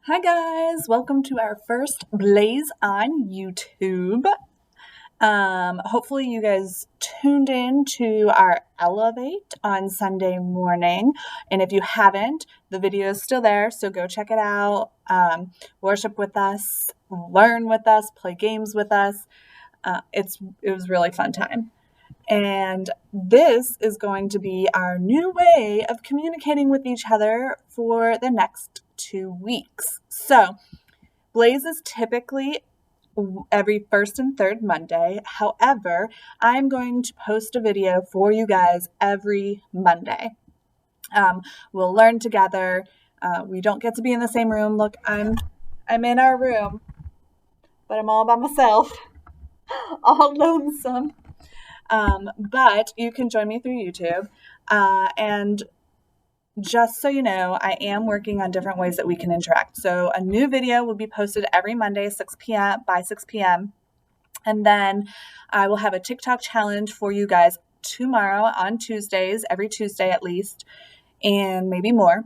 Hi guys, welcome to our first Blaze on YouTube. Hopefully you guys tuned in to our Elevate on Sunday morning. And if you haven't, the video is still there, so go check it out. Worship with us, learn with us, play games with us. It was a really fun time. And this is going to be our new way of communicating with each other for the next 2 weeks. So, Blaze is typically every first and third Monday. However, I'm going to post a video for you guys every Monday. We'll learn together. We don't get to be in the same room. Look, I'm in our room, but I'm all by myself, all lonesome. But you can join me through YouTube. And just so you know, I am working on different ways that we can interact. So a new video will be posted every Monday, 6 p.m. by 6 p.m. And then I will have a TikTok challenge for you guys tomorrow on Tuesdays, every Tuesday at least, and maybe more.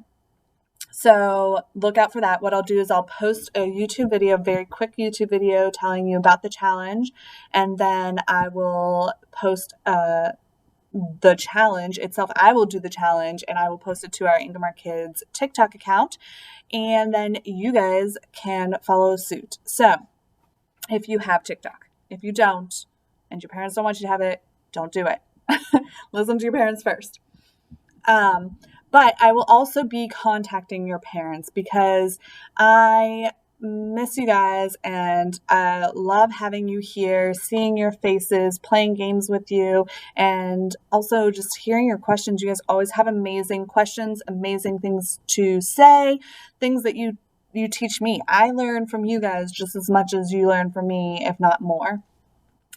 So look out for that. What I'll do is I'll post a YouTube video, very quick YouTube video telling you about the challenge. And then I will post the challenge itself. I will do the challenge and I will post it to our Ingomar Kids TikTok account. And then you guys can follow suit. So if you have TikTok, if you don't, and your parents don't want you to have it, don't do it. Listen to your parents first. But I will also be contacting your parents because I miss you guys and I love having you here, seeing your faces, playing games with you, and also just hearing your questions. You guys always have amazing questions, amazing things to say, things that you teach me. I learn from you guys just as much as you learn from me, if not more.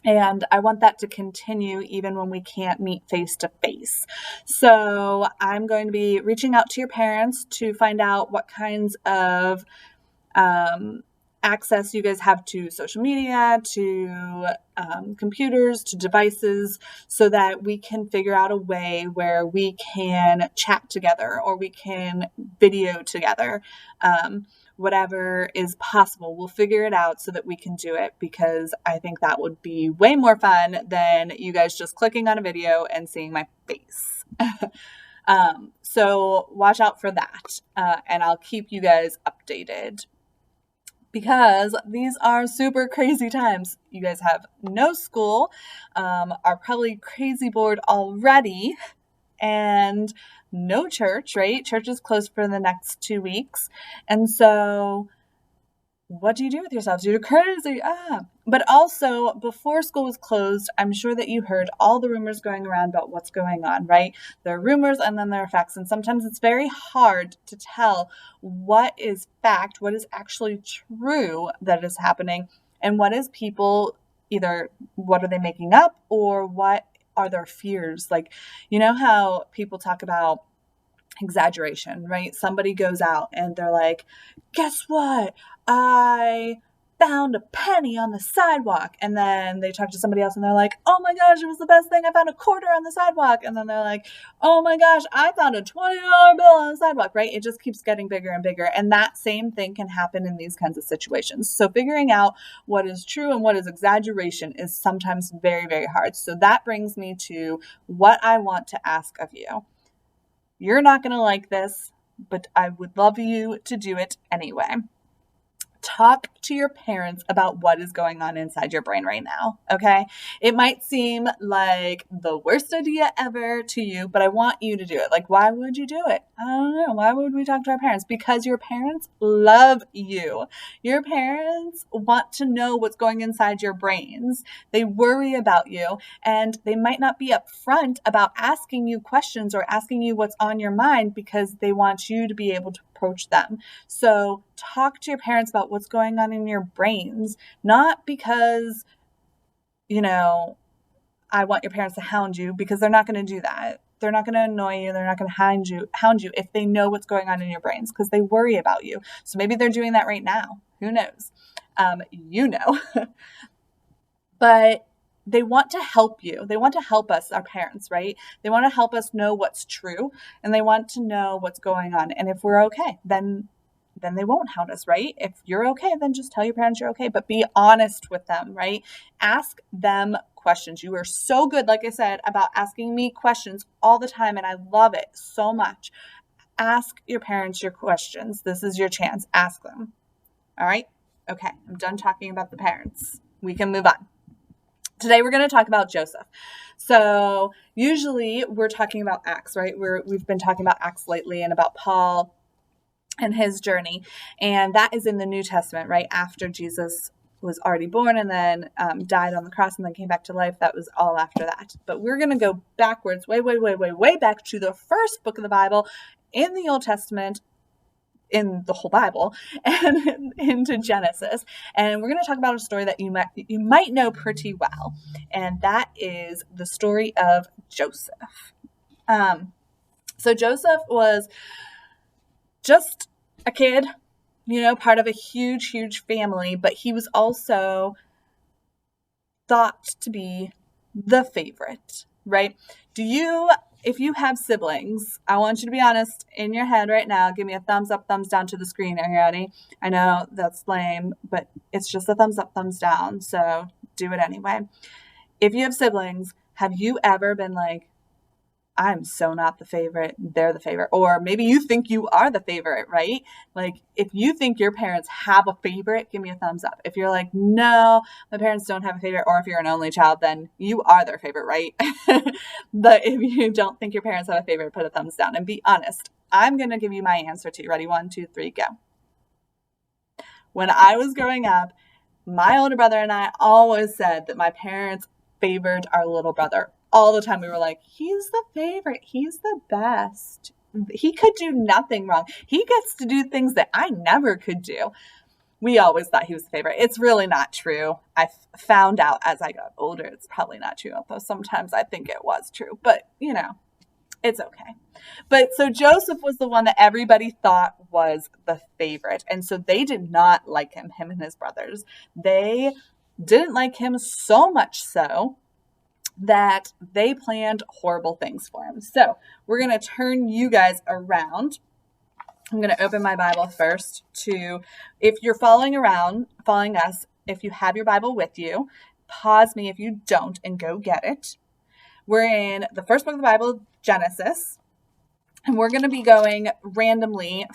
And I want that to continue even when we can't meet face to face. So I'm going to be reaching out to your parents to find out what kinds of access you guys have to social media, to computers, to devices, so that we can figure out a way where we can chat together or we can video together. Whatever is possible, we'll figure it out so that we can do it, because I think that would be way more fun than you guys just clicking on a video and seeing my face. So watch out for that, and I'll keep you guys updated, because these are super crazy times. You guys have no school, are probably crazy bored already, and no church, right? Church is closed for the next 2 weeks. And so what do you do with yourselves? You're crazy. But also, before school was closed, I'm sure that you heard all the rumors going around about what's going on, right? There are rumors and then there are facts. And sometimes it's very hard to tell what is fact, what is actually true that is happening, and what is people either what are they making up or what are their fears. Like, you know how people talk about exaggeration, right? Somebody goes out and they're like, guess what? I found a penny on the sidewalk. And then they talk to somebody else and they're like, oh my gosh, it was the best thing. I found a quarter on the sidewalk. And then they're like, oh my gosh, I found a $20 bill on the sidewalk, right? It just keeps getting bigger and bigger. And that same thing can happen in these kinds of situations. So figuring out what is true and what is exaggeration is sometimes very, very hard. So that brings me to what I want to ask of you. You're not going to like this, but I would love you to do it anyway. Talk to your parents about what is going on inside your brain right now, okay? It might seem like the worst idea ever to you, but I want you to do it. Like, why would you do it? I don't know. Why would we talk to our parents? Because your parents love you. Your parents want to know what's going inside your brains. They worry about you, and they might not be upfront about asking you questions or asking you what's on your mind because they want you to be able to approach them. So talk to your parents about what's going on in your brains, not because, I want your parents to hound you, because they're not going to do that. They're not going to annoy you. They're not going to hound you if they know what's going on in your brains, because they worry about you. So maybe they're doing that right now. Who knows? But they want to help you. They want to help us, our parents, right? They want to help us know what's true, and they want to know what's going on. And if we're okay, then then they won't hound us, right? If you're okay, then just tell your parents you're okay, but be honest with them, right? Ask them questions. You are so good, like I said, about asking me questions all the time, and I love it so much. Ask your parents your questions. This is your chance. Ask them. All right? Okay, I'm done talking about the parents. We can move on. Today we're going to talk about Joseph. So usually we're talking about Acts, right? We've been talking about Acts lately and about Paul and his journey. And that is in the New Testament, right? After Jesus was already born and then died on the cross and then came back to life. That was all after that. But we're going to go backwards, way back to the first book of the Bible in the Old Testament, in the whole Bible, and into Genesis. And we're going to talk about a story that you might know pretty well. And that is the story of Joseph. So Joseph was just a kid, part of a huge family, but he was also thought to be the favorite, right? If you have siblings, I want you to be honest in your head right now. Give me a thumbs up, thumbs down to the screen. Are you ready? I know that's lame, but it's just a thumbs up, thumbs down. So do it anyway. If you have siblings, have you ever been like, I'm so not the favorite, they're the favorite? Or maybe you think you are the favorite, right? Like, if you think your parents have a favorite, give me a thumbs up. If you're like, no, my parents don't have a favorite, or if you're an only child, then you are their favorite, right? But if you don't think your parents have a favorite, put a thumbs down and be honest. I'm going to give you my answer too. Ready? 1, 2, 3, go. When I was growing up, my older brother and I always said that my parents favored our little brother. All the time we were like, he's the favorite. He's the best. He could do nothing wrong. He gets to do things that I never could do. We always thought he was the favorite. It's really not true. I found out as I got older, it's probably not true. Although sometimes I think it was true, but it's okay. But so Joseph was the one that everybody thought was the favorite. And so they did not like him and his brothers. They didn't like him so much so that they planned horrible things for him. So we're going to turn you guys around. I'm going to open my Bible first if you're following us, if you have your Bible with you, pause me if you don't and go get it. We're in the first book of the Bible, Genesis, and we're going to be going randomly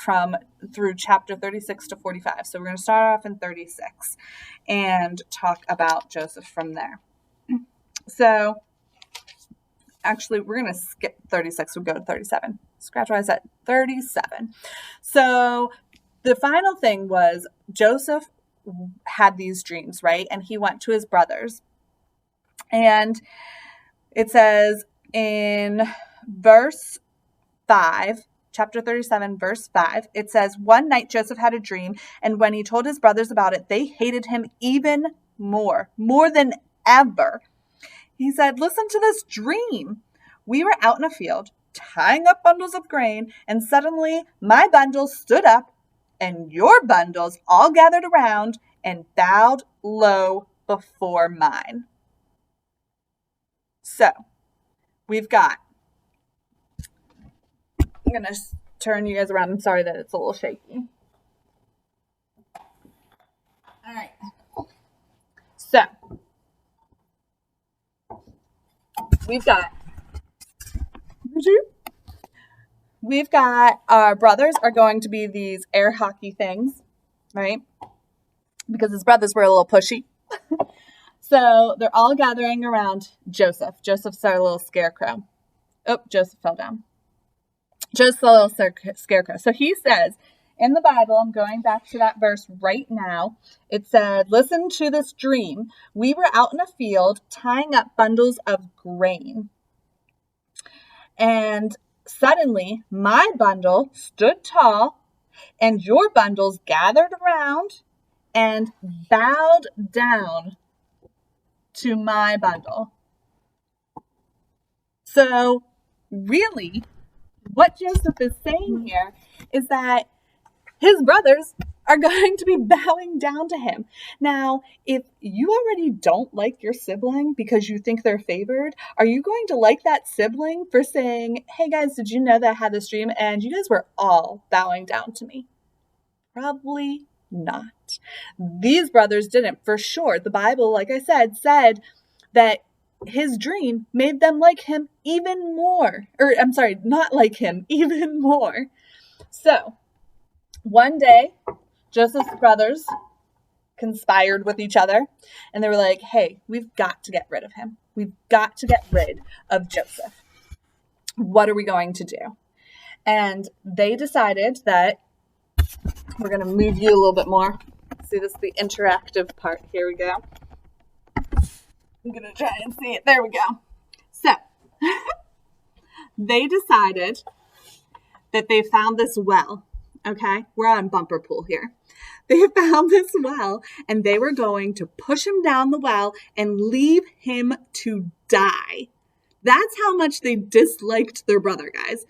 through chapter 36 to 45. So we're going to start off in 36 and talk about Joseph from there. So actually, we're going to skip 36. We'll go to 37. Scratch what I said. 37. So the final thing was Joseph had these dreams, right? And he went to his brothers. And it says in verse 5, chapter 37, verse 5, it says, one night Joseph had a dream, and when he told his brothers about it, they hated him even more than ever. He said, listen to this dream. We were out in a field tying up bundles of grain, and suddenly my bundles stood up and your bundles all gathered around and bowed low before mine. So we've got, I'm going to turn you guys around. I'm sorry that it's a little shaky. All right. So We've got our brothers are going to be these air hockey things, right? Because his brothers were a little pushy. So they're all gathering around Joseph. Joseph's our little scarecrow. Oh, Joseph fell down. Joseph's a little scarecrow. So he says in the Bible, I'm going back to that verse right now. It said, listen to this dream. We were out in a field tying up bundles of grain. And suddenly my bundle stood tall and your bundles gathered around and bowed down to my bundle. So really, what Joseph is saying here is that his brothers are going to be bowing down to him. Now, if you already don't like your sibling because you think they're favored, are you going to like that sibling for saying, hey guys, did you know that I had this dream and you guys were all bowing down to me? Probably not. These brothers didn't, for sure. The Bible, like I said that his dream made them like him even more. Or, I'm sorry, not like him, even more. So, one day, Joseph's brothers conspired with each other, and they were like, hey, we've got to get rid of him. We've got to get rid of Joseph. What are we going to do? And they decided that we're going to move you a little bit more. See, this is the interactive part. Here we go. I'm going to try and see it. There we go. So, they decided that they found this well. Okay? We're on bumper pool here. They found this well, and they were going to push him down the well and leave him to die. That's how much they disliked their brother, guys.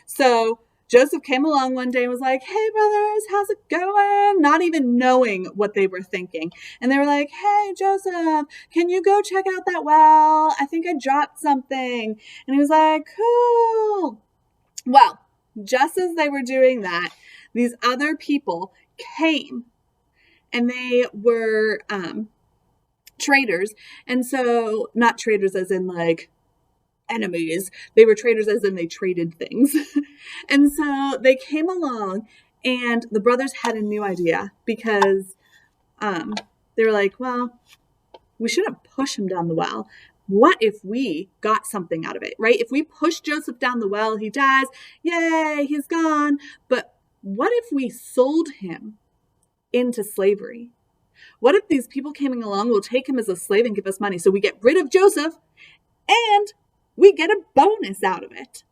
So Joseph came along one day and was like, hey, brothers, how's it going? Not even knowing what they were thinking. And they were like, hey, Joseph, can you go check out that well? I think I dropped something. And he was like, cool. Well, just as they were doing that, these other people came, and they were traders. And so, not traders as in like enemies, they were traders as in they traded things. And so they came along, and the brothers had a new idea, because they were like, well, we shouldn't push him down the well. What if we got something out of it, right? If we push Joseph down the well, he dies, yay, he's gone. But what if we sold him into slavery? What if these people coming along will take him as a slave and give us money? So we get rid of Joseph, and we get a bonus out of it.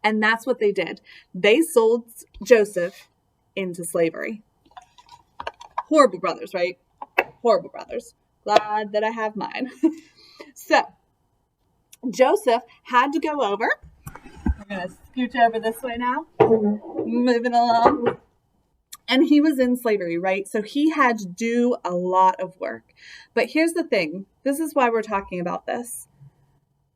And that's what they did. They sold Joseph into slavery. Horrible brothers, right? Horrible brothers. Glad that I have mine. So, Joseph had to go over. We're going to scooch over this way now. Moving along. And he was in slavery, right? So he had to do a lot of work. But here's the thing. This is why we're talking about this.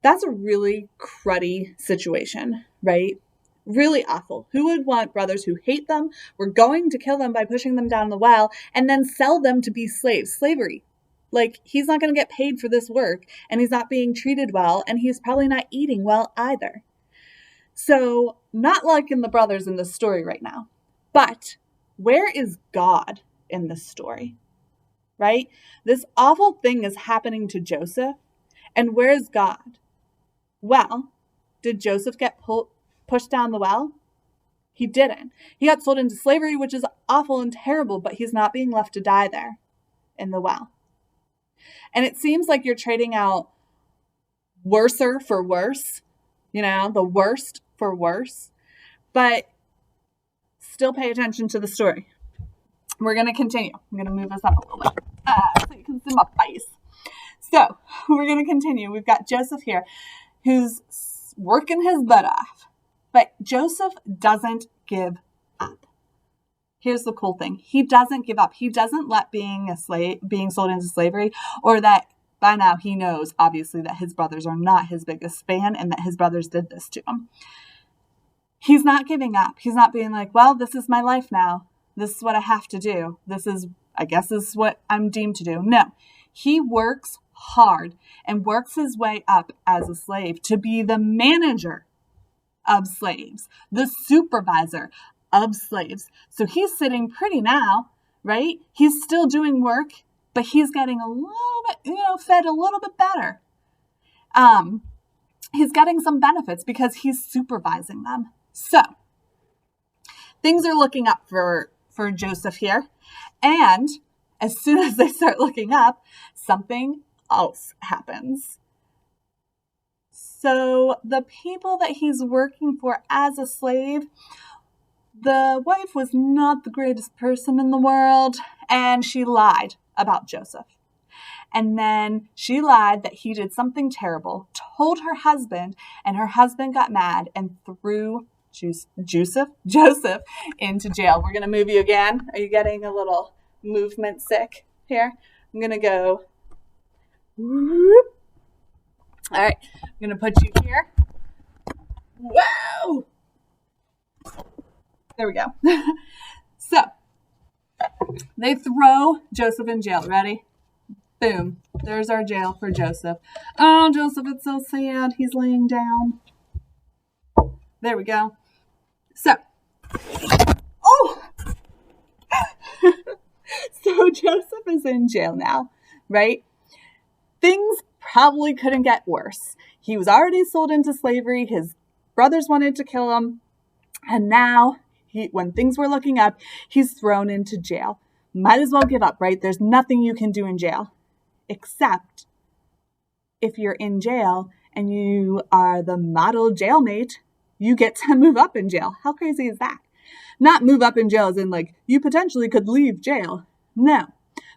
That's a really cruddy situation, right? Really awful. Who would want brothers who hate them, were going to kill them by pushing them down the well, and then sell them to be slaves? Slavery. Like, he's not going to get paid for this work, and he's not being treated well, and he's probably not eating well either. So, not liking the brothers in this story right now. But where is God in this story? Right? This awful thing is happening to Joseph, and where's God? Well, did Joseph get pushed down the well? He didn't. He got sold into slavery, which is awful and terrible, but he's not being left to die there in the well. And it seems like you're trading out worser for worse, the worst for worse, but still pay attention to the story. We're going to continue. I'm going to move this up a little bit so you can see my face. So we're going to continue. We've got Joseph here, who's working his butt off. But Joseph doesn't give up. Here's the cool thing. He doesn't give up. He doesn't let being sold into slavery, or that by now he knows, obviously, that his brothers are not his biggest fan and that his brothers did this to him. He's not giving up. He's not being like, well, this is my life now. This is what I have to do. This is what I'm deemed to do. No, he works hard and works his way up as a slave to be the manager of slaves, the supervisor of slaves. So he's sitting pretty now, right? He's still doing work, but he's getting a little bit, fed a little bit better. He's getting some benefits because he's supervising them. So things are looking up for Joseph here. And as soon as they start looking up, something else happens. So the people that he's working for as a slave, the wife was not the greatest person in the world, and she lied about Joseph. And then she lied that he did something terrible, told her husband, and her husband got mad and threw Joseph into jail. We're going to move you again. Are you getting a little movement sick here? I'm going to go. Whoop. All right. I'm going to put you here. Whoa. There we go. So They throw Joseph in jail. Ready? Boom. There's our jail for Joseph. Oh, Joseph, it's so sad. He's laying down. There we go. So, oh! So Joseph is in jail now, right? Things probably couldn't get worse. He was already sold into slavery. His brothers wanted to kill him. And now, when things were looking up, he's thrown into jail. Might as well give up, right? There's nothing you can do in jail. Except if you're in jail and you are the model jailmate, you get to move up in jail. How crazy is that? Not move up in jail as in like you potentially could leave jail. No.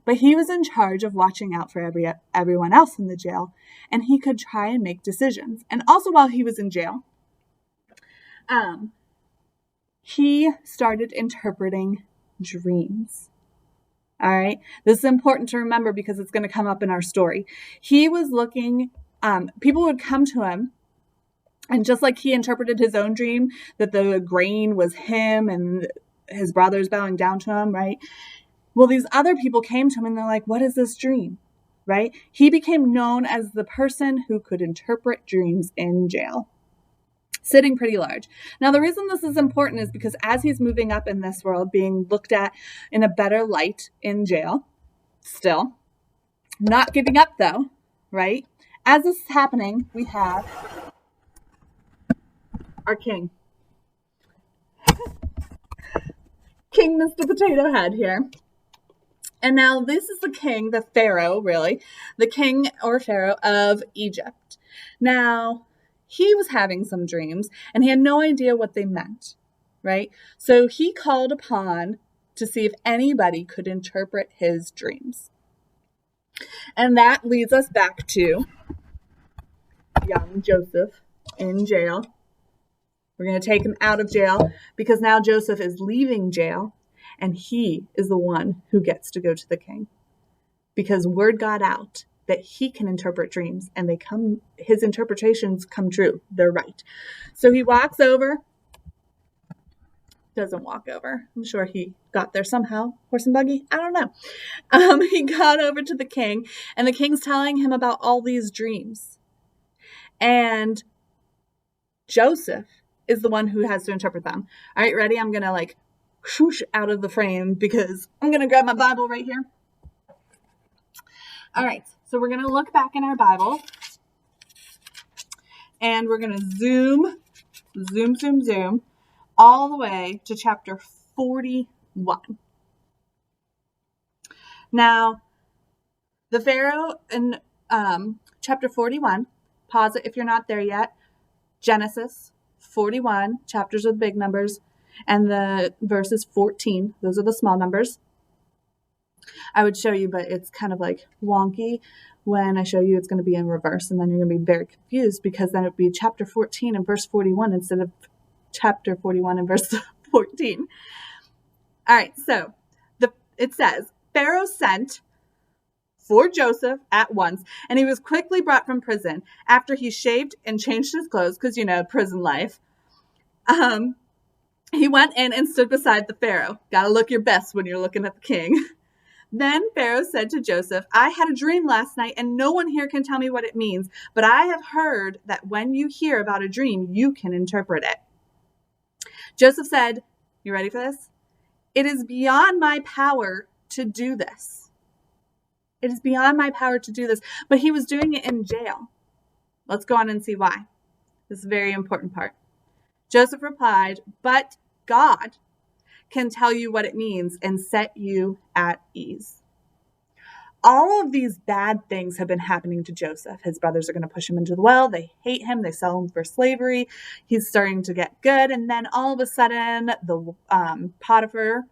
But he was in charge of watching out for everyone else in the jail, and he could try and make decisions. And also while he was in jail, he started interpreting dreams. All right. This is important to remember because it's going to come up in our story. He was looking, people would come to him, and just like he interpreted his own dream, that the grain was him and his brothers bowing down to him, right? Well, these other people came to him and they're like, what is this dream? Right? He became known as the person who could interpret dreams in jail. Sitting pretty large. Now, the reason this is important is because as he's moving up in this world, being looked at in a better light in jail, still, not giving up though, right? As this is happening, we have our king. King Mr. Potato Head here. And now this is the king, the Pharaoh, really, the king or Pharaoh of Egypt. Now, he was having some dreams and he had no idea what they meant, right? So he called upon to see if anybody could interpret his dreams. And that leads us back to young Joseph in jail. We're going to take him out of jail because now Joseph is leaving jail. And he is the one who gets to go to the king because word got out that he can interpret dreams and his interpretations come true. They're right. So he walks over, doesn't walk over. I'm sure he got there somehow, horse and buggy. I don't know. He got over to the king and the king's telling him about all these dreams. And Joseph is the one who has to interpret them. All right, ready? I'm going to swoosh out of the frame because I'm going to grab my Bible right here. All right, so we're going to look back in our Bible and we're going to zoom all the way to chapter 41. Now, the Pharaoh in chapter 41, pause it if you're not there yet, Genesis 41, chapters with big numbers, and the verses 14, those are the small numbers. I would show you, but it's kind of wonky. When I show you, it's going to be in reverse, and then you're going to be very confused because then it would be chapter 14 and verse 41 instead of chapter 41 and verse 14. All right, so it says, Pharaoh sent for Joseph at once, and he was quickly brought from prison after he shaved and changed his clothes, because, prison life. He went in and stood beside the Pharaoh. Gotta look your best when you're looking at the king. Then Pharaoh said to Joseph, I had a dream last night and no one here can tell me what it means, but I have heard that when you hear about a dream, you can interpret it. Joseph said, you ready for this? It is beyond my power to do this. It is beyond my power to do this, but he was doing it in jail. Let's go on and see why. This is a very important part. Joseph replied, but God can tell you what it means and set you at ease. All of these bad things have been happening to Joseph. His brothers are going to push him into the well. They hate him. They sell him for slavery. He's starting to get good. And then all of a sudden, the Potiphar,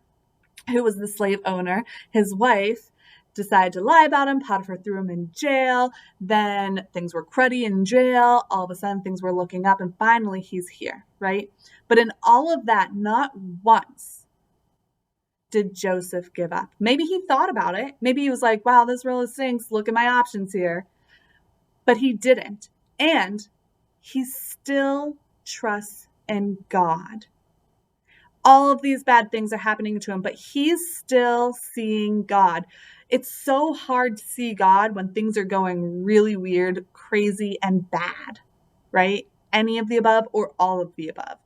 who was the slave owner, his wife, decided to lie about him. Potiphar threw him in jail. Then things were cruddy in jail. All of a sudden, things were looking up. And finally, he's here, right? But in all of that, not once did Joseph give up. Maybe he thought about it. Maybe he was like, wow, this really stinks. Look at my options here. But he didn't. And he still trusts in God. All of these bad things are happening to him, but he's still seeing God. It's so hard to see God when things are going really weird, crazy, and bad, right? Any of the above or all of the above.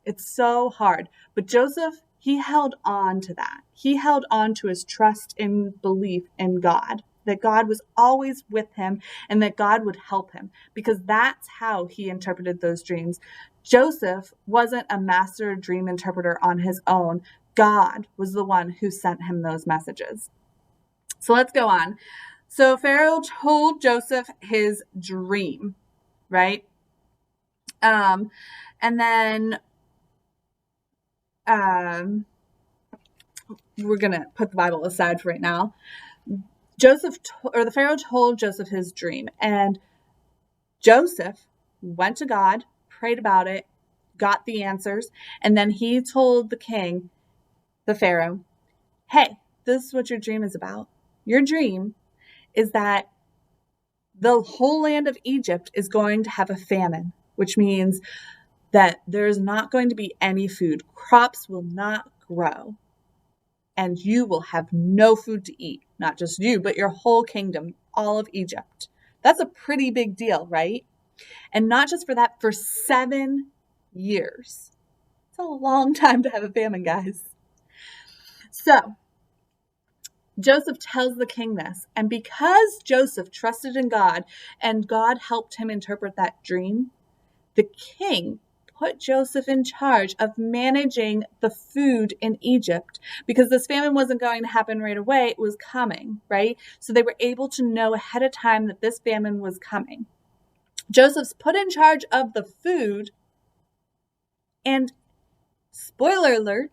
It's so hard. But Joseph, he held on to that. He held on to his trust and belief in God, that God was always with him and that God would help him, because that's how he interpreted those dreams. Joseph wasn't a master dream interpreter on his own. God was the one who sent him those messages. So let's go on. So Pharaoh told Joseph his dream, right? And then we're going to put the Bible aside for right now. The Pharaoh told Joseph his dream, and Joseph went to God, prayed about it, got the answers, and then he told the king, the Pharaoh, hey, this is what your dream is about. Your dream is that the whole land of Egypt is going to have a famine, which means that there's not going to be any food. Crops will not grow. And you will have no food to eat. Not just you, but your whole kingdom, all of Egypt. That's a pretty big deal, right? And not just for that, for 7 years. It's a long time to have a famine, guys. So Joseph tells the king this. And because Joseph trusted in God and God helped him interpret that dream, the king put Joseph in charge of managing the food in Egypt, because this famine wasn't going to happen right away. It was coming, right? So they were able to know ahead of time that this famine was coming. Joseph's put in charge of the food, and spoiler alert,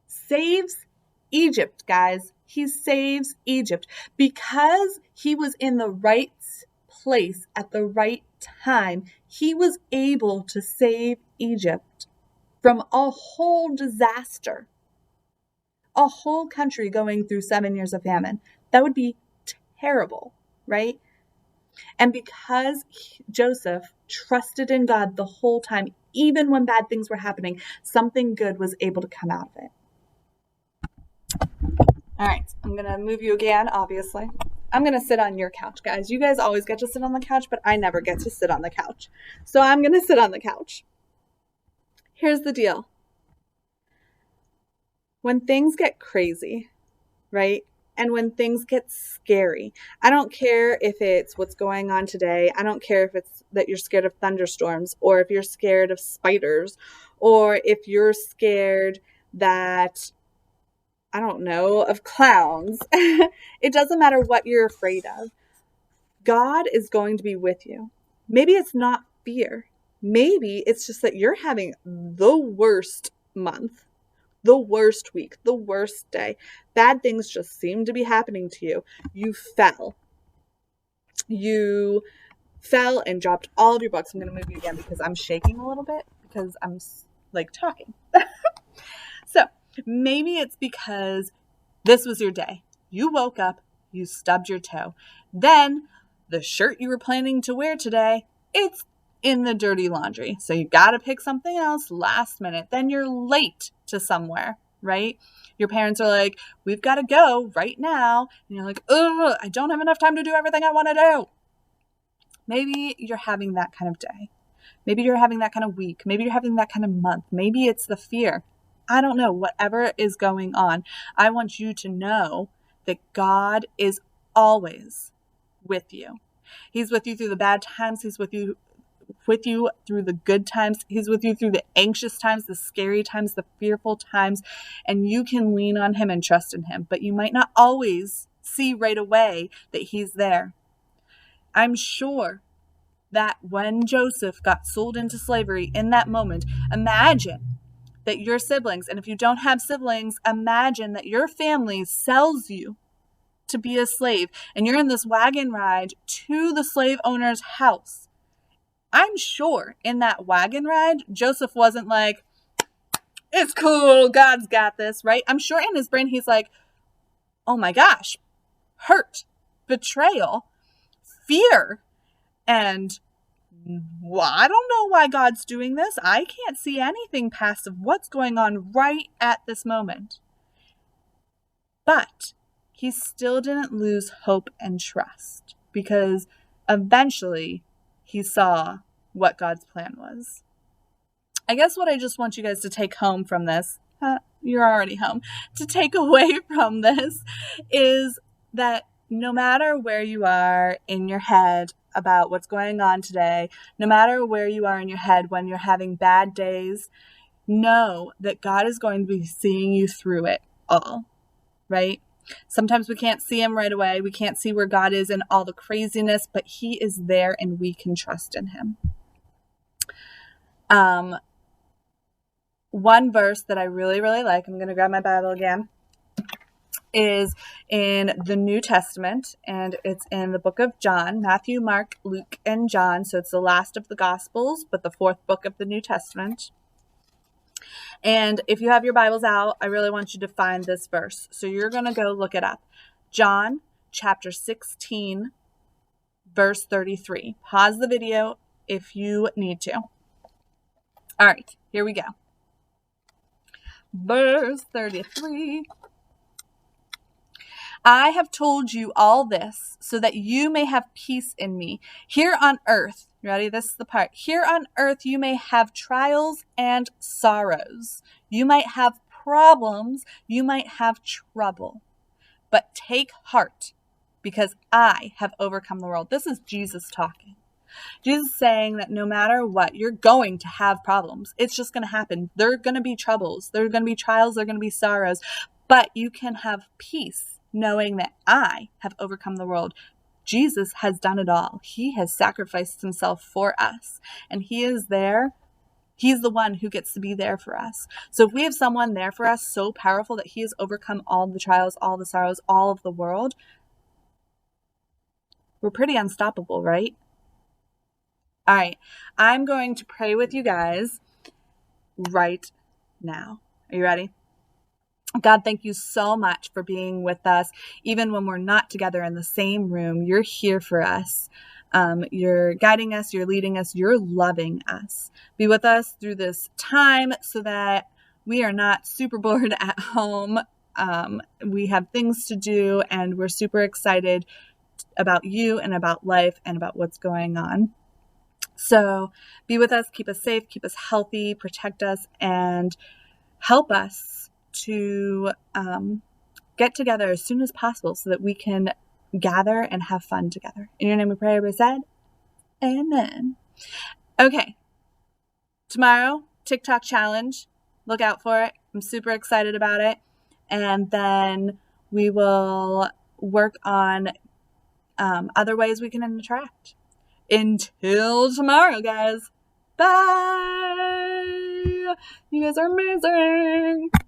saves Egypt, guys. He saves Egypt because he was in the right place at the right time. He was able to save Egypt from a whole disaster, a whole country going through 7 years of famine. That would be terrible, right? And because Joseph trusted in God the whole time, even when bad things were happening, something good was able to come out of it. All right, I'm going to move you again, obviously. I'm going to sit on your couch, guys. You guys always get to sit on the couch, but I never get to sit on the couch. So I'm going to sit on the couch. Here's the deal. When things get crazy, right? And when things get scary, I don't care if it's what's going on today. I don't care if it's that you're scared of thunderstorms, or if you're scared of spiders, or if you're scared that, I don't know, of clowns. It doesn't matter what you're afraid of. God is going to be with you. Maybe it's not fear. Maybe it's just that you're having the worst month, the worst week, the worst day. Bad things just seem to be happening to you. You fell. You fell and dropped all of your books. I'm going to move you again because I'm shaking a little bit because I'm like talking. So maybe it's because this was your day. You woke up, you stubbed your toe. Then the shirt you were planning to wear today, it's in the dirty laundry. So you got to pick something else last minute. Then you're late to somewhere, right? Your parents are like, we've got to go right now. And you're like, oh, I don't have enough time to do everything I want to do. Maybe you're having that kind of day. Maybe you're having that kind of week. Maybe you're having that kind of month. Maybe it's the fear. I don't know. Whatever is going on, I want you to know that God is always with you. He's with you through the bad times. He's with you through the good times. He's with you through the anxious times, the scary times, the fearful times, and you can lean on him and trust in him, but you might not always see right away that he's there. I'm sure that when Joseph got sold into slavery in that moment, imagine that your siblings, and if you don't have siblings, imagine that your family sells you to be a slave, and you're in this wagon ride to the slave owner's house. I'm sure in that wagon ride, Joseph wasn't like, it's cool, God's got this, right? I'm sure in his brain he's like, oh my gosh, hurt, betrayal, fear, and well, I don't know why God's doing this. I can't see anything past of what's going on right at this moment. But he still didn't lose hope and trust, because eventually he saw what God's plan was. I guess what I just want you guys to take home from this, you're already home, to take away from this is that no matter where you are in your head about what's going on today, no matter where you are in your head when you're having bad days, know that God is going to be seeing you through it all, right? Sometimes we can't see him right away. We can't see where God is in all the craziness, but he is there and we can trust in him. One verse that I really, really like, I'm going to grab my Bible again, is in the New Testament, and it's in the book of John, Matthew, Mark, Luke, and John. So it's the last of the Gospels, but the fourth book of the New Testament. And if you have your Bibles out, I really want you to find this verse. So you're going to go look it up. John chapter 16, verse 33. Pause the video if you need to. All right, here we go. Verse 33. I have told you all this so that you may have peace in me. Here on earth, ready? This is the part. Here on earth, you may have trials and sorrows. You might have problems. You might have trouble. But take heart, because I have overcome the world. This is Jesus talking. Jesus is saying that no matter what, you're going to have problems. It's just going to happen. There are going to be troubles. There are going to be trials. There are going to be sorrows. But you can have peace knowing that I have overcome the world. Jesus has done it all. He has sacrificed himself for us. And he is there. He's the one who gets to be there for us. So if we have someone there for us so powerful that he has overcome all the trials, all the sorrows, all of the world, we're pretty unstoppable, right? All right, I'm going to pray with you guys right now. Are you ready? God, thank you so much for being with us. Even when we're not together in the same room, you're here for us. You're guiding us, you're leading us, you're loving us. Be with us through this time so that we are not super bored at home. We have things to do and we're super excited about you and about life and about what's going on. So be with us, keep us safe, keep us healthy, protect us, and help us to get together as soon as possible so that we can gather and have fun together. In your name we pray, everybody said, amen. Okay, tomorrow, TikTok challenge. Look out for it. I'm super excited about it. And then we will work on other ways we can interact. Until tomorrow, guys. Bye. You guys are amazing.